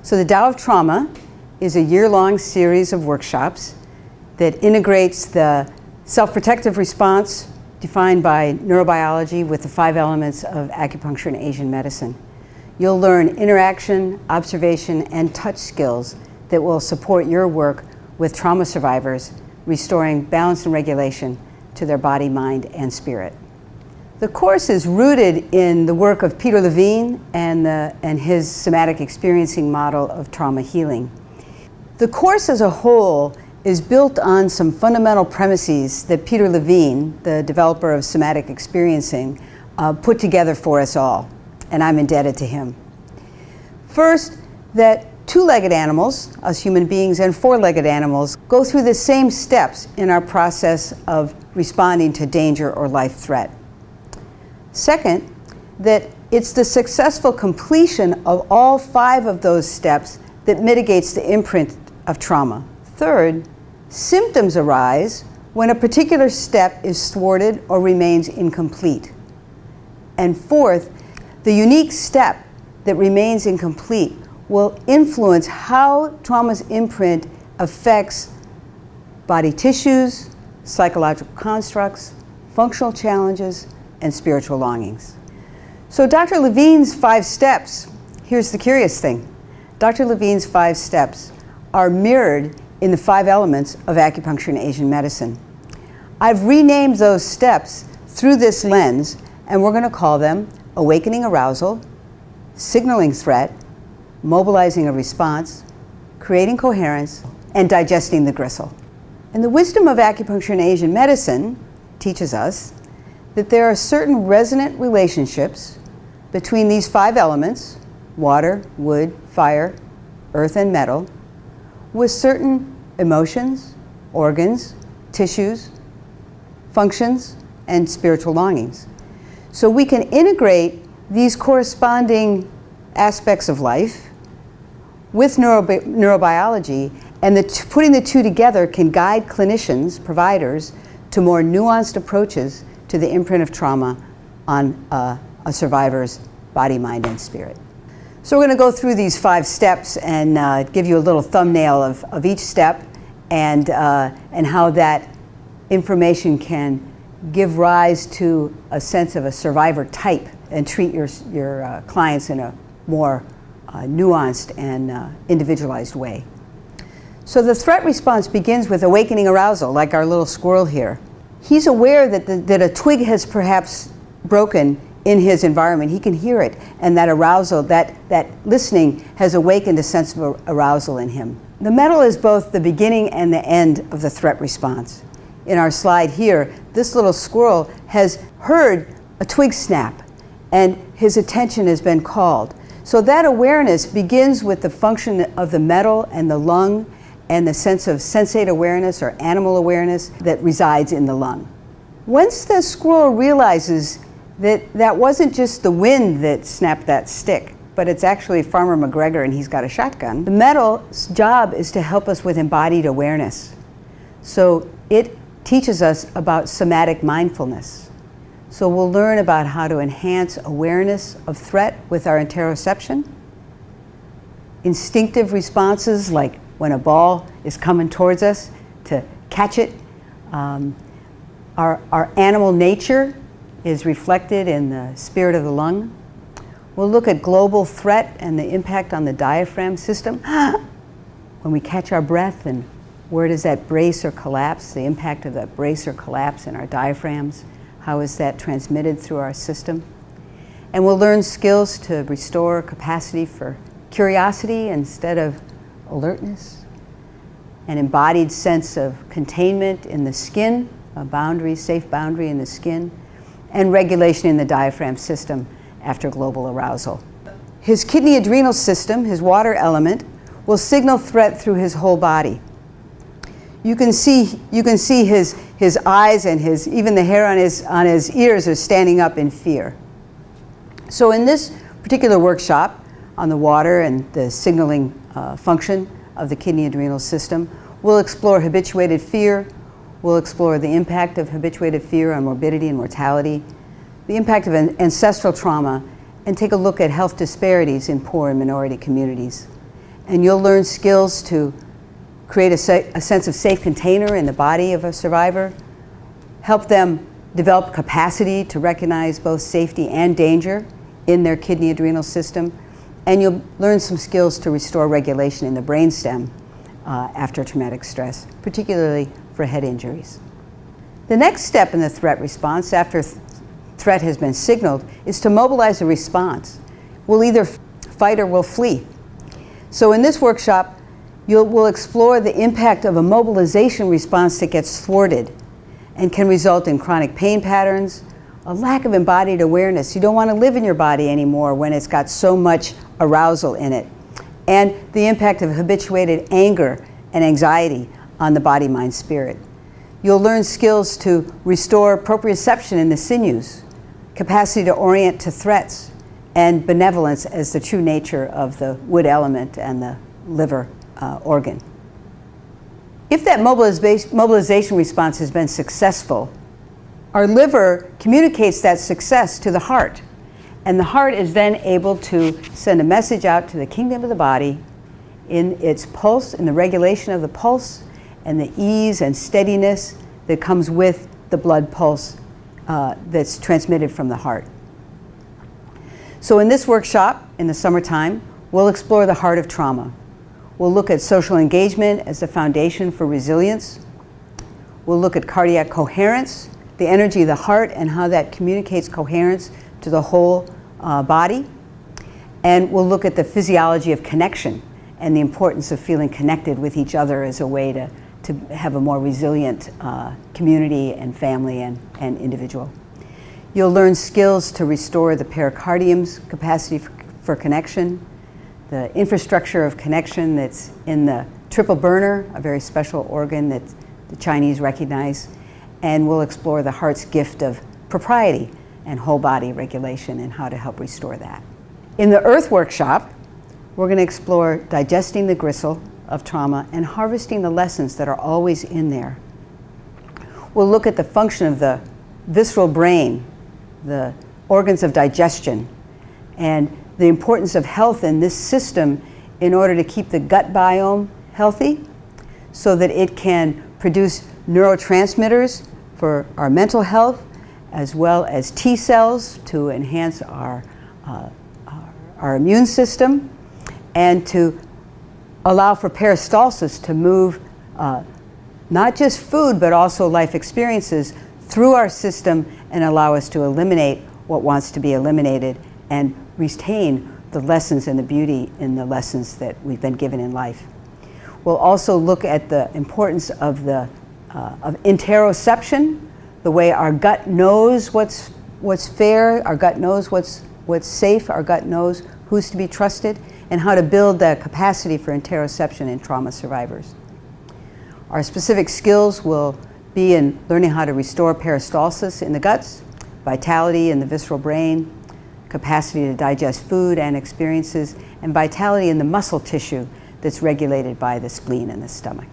So the Tao of Trauma is a year-long series of workshops that integrates the self-protective response defined by neurobiology with the 5 elements of acupuncture and Asian medicine. You'll learn interaction, observation, and touch skills that will support your work with trauma survivors, restoring balance and regulation to their body, mind, and spirit. The course is rooted in the work of Peter Levine and his somatic experiencing model of trauma healing. The course as a whole is built on some fundamental premises that Peter Levine, the developer of somatic experiencing, put together for us all, and I'm indebted to him. First, that 2-legged animals, us human beings, and 4-legged animals go through the same steps in our process of responding to danger or life threat. Second, that it's the successful completion of all 5 of those steps that mitigates the imprint of trauma. Third, symptoms arise when a particular step is thwarted or remains incomplete. And fourth, the unique step that remains incomplete will influence how trauma's imprint affects body tissues, psychological constructs, functional challenges, and spiritual longings. So Dr. Levine's 5 steps, here's the curious thing. Dr. Levine's 5 steps are mirrored in the 5 elements of acupuncture and Asian medicine. I've renamed those steps through this lens, and we're going to call them awakening arousal, signaling threat, mobilizing a response, creating coherence, and digesting the gristle. And the wisdom of acupuncture and Asian medicine teaches us that there are certain resonant relationships between these 5 elements, water, wood, fire, earth, and metal, with certain emotions, organs, tissues, functions, and spiritual longings. So we can integrate these corresponding aspects of life with neurobiology, and putting the 2 together can guide clinicians, providers, to more nuanced approaches to the imprint of trauma on a survivor's body, mind, and spirit. So we're going to go through these 5 steps and give you a little thumbnail of each step and how that information can give rise to a sense of a survivor type and treat your clients in a more nuanced and individualized way. So the threat response begins with awakening arousal, like our little squirrel here. He's aware that a twig has perhaps broken in his environment. He can hear it, and that arousal, that listening has awakened a sense of arousal in him. The metal is both the beginning and the end of the threat response. In our slide here, this little squirrel has heard a twig snap, and his attention has been called. So that awareness begins with the function of the metal and the lung and the sense of sensate awareness or animal awareness that resides in the lung. Once the squirrel realizes that wasn't just the wind that snapped that stick, but it's actually Farmer McGregor and he's got a shotgun, the metal's job is to help us with embodied awareness. So it teaches us about somatic mindfulness. So we'll learn about how to enhance awareness of threat with our interoception, instinctive responses like when a ball is coming towards us to catch it. Our animal nature is reflected in the spirit of the lung. We'll look at global threat and the impact on the diaphragm system. When we catch our breath, and where does that brace or collapse, the impact of that brace or collapse in our diaphragms, how is that transmitted through our system? And we'll learn skills to restore capacity for curiosity instead of alertness, an embodied sense of containment in the skin, a boundary, safe boundary in the skin, and regulation in the diaphragm system after global arousal. His kidney adrenal system, his water element, will signal threat through his whole body. You can see his eyes and even the hair on his ears are standing up in fear. So in this particular workshop on the water and the signaling function of the kidney adrenal system, we'll explore habituated fear, we'll explore the impact of habituated fear on morbidity and mortality, the impact of ancestral trauma, and take a look at health disparities in poor and minority communities. And you'll learn skills to create a sense of safe container in the body of a survivor, help them develop capacity to recognize both safety and danger in their kidney adrenal system, and you'll learn some skills to restore regulation in the brainstem after traumatic stress, particularly for head injuries. The next step in the threat response, after threat has been signaled, is to mobilize a response. We'll either fight or we'll flee. So in this workshop, we'll explore the impact of a mobilization response that gets thwarted and can result in chronic pain patterns, a lack of embodied awareness. You don't want to live in your body anymore when it's got so much arousal in it, and the impact of habituated anger and anxiety on the body, mind, spirit. You'll learn skills to restore proprioception in the sinews, capacity to orient to threats, and benevolence as the true nature of the wood element and the liver organ. If that mobilization response has been successful, our liver communicates that success to the heart, and the heart is then able to send a message out to the kingdom of the body in its pulse, in the regulation of the pulse, and the ease and steadiness that comes with the blood pulse that's transmitted from the heart. So in this workshop, in the summertime, we'll explore the heart of trauma. We'll look at social engagement as the foundation for resilience. We'll look at cardiac coherence, the energy of the heart and how that communicates coherence to the whole body. And we'll look at the physiology of connection and the importance of feeling connected with each other as a way to have a more resilient community and family and individual. You'll learn skills to restore the pericardium's capacity for connection, the infrastructure of connection that's in the triple burner, a very special organ that the Chinese recognize, and we'll explore the heart's gift of propriety and whole body regulation and how to help restore that. In the Earth workshop, we're going to explore digesting the gristle of trauma and harvesting the lessons that are always in there. We'll look at the function of the visceral brain, the organs of digestion, and the importance of health in this system in order to keep the gut biome healthy so that it can produce neurotransmitters for our mental health, as well as T cells to enhance our immune system, and to allow for peristalsis to move not just food but also life experiences through our system and allow us to eliminate what wants to be eliminated and retain the lessons and the beauty in the lessons that we've been given in life. We'll also look at the importance of of interoception, the way our gut knows what's fair, our gut knows what's safe, our gut knows who's to be trusted, and how to build the capacity for interoception in trauma survivors. Our specific skills will be in learning how to restore peristalsis in the guts, vitality in the visceral brain, capacity to digest food and experiences, and vitality in the muscle tissue that's regulated by the spleen and the stomach.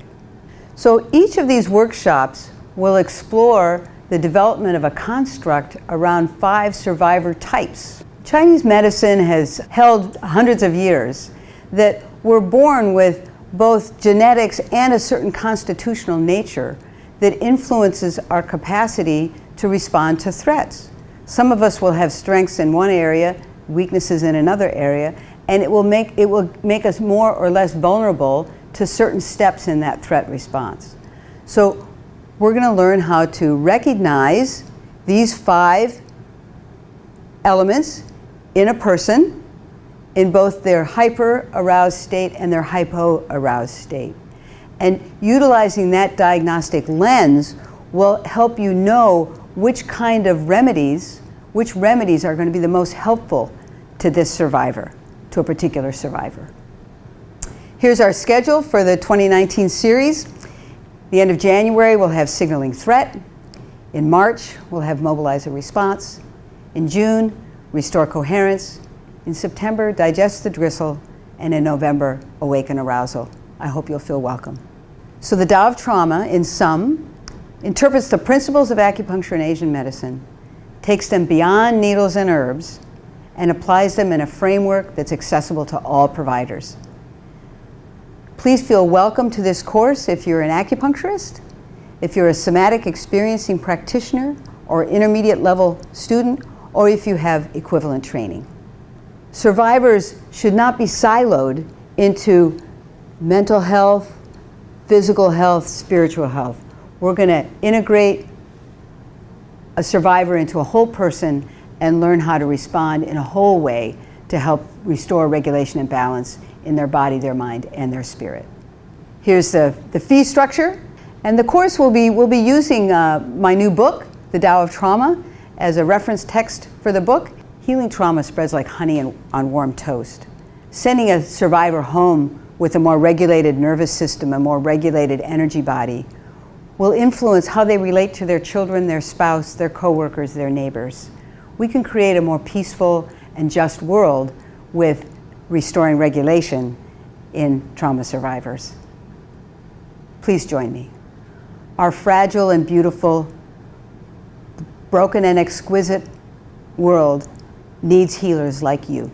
So each of these workshops will explore the development of a construct around 5 survivor types. Chinese medicine has held hundreds of years that we're born with both genetics and a certain constitutional nature that influences our capacity to respond to threats. Some of us will have strengths in one area, weaknesses in another area, and it will make us more or less vulnerable to certain steps in that threat response. So we're going to learn how to recognize these 5 elements in a person in both their hyper-aroused state and their hypo-aroused state. And utilizing that diagnostic lens will help you know which kind of remedies, which remedies are going to be the most helpful to this survivor, to a particular survivor. Here's our schedule for the 2019 series. The end of January, we'll have signaling threat. In March, we'll have mobilize a response. In June, restore coherence. In September, digest the gristle. And in November, awaken arousal. I hope you'll feel welcome. So the Tao of Trauma, in sum, interprets the principles of acupuncture and Asian medicine, takes them beyond needles and herbs, and applies them in a framework that's accessible to all providers. Please feel welcome to this course if you're an acupuncturist, if you're a somatic experiencing practitioner or intermediate level student, or if you have equivalent training. Survivors should not be siloed into mental health, physical health, spiritual health. We're going to integrate a survivor into a whole person and learn how to respond in a whole way to help restore regulation and balance in their body, their mind, and their spirit. Here's the fee structure. And the course will be using my new book, The Tao of Trauma, as a reference text for the book. Healing trauma spreads like honey on warm toast. Sending a survivor home with a more regulated nervous system, a more regulated energy body, will influence how they relate to their children, their spouse, their coworkers, their neighbors. We can create a more peaceful and just world with restoring regulation in trauma survivors. Please join me. Our fragile and beautiful, broken and exquisite world needs healers like you.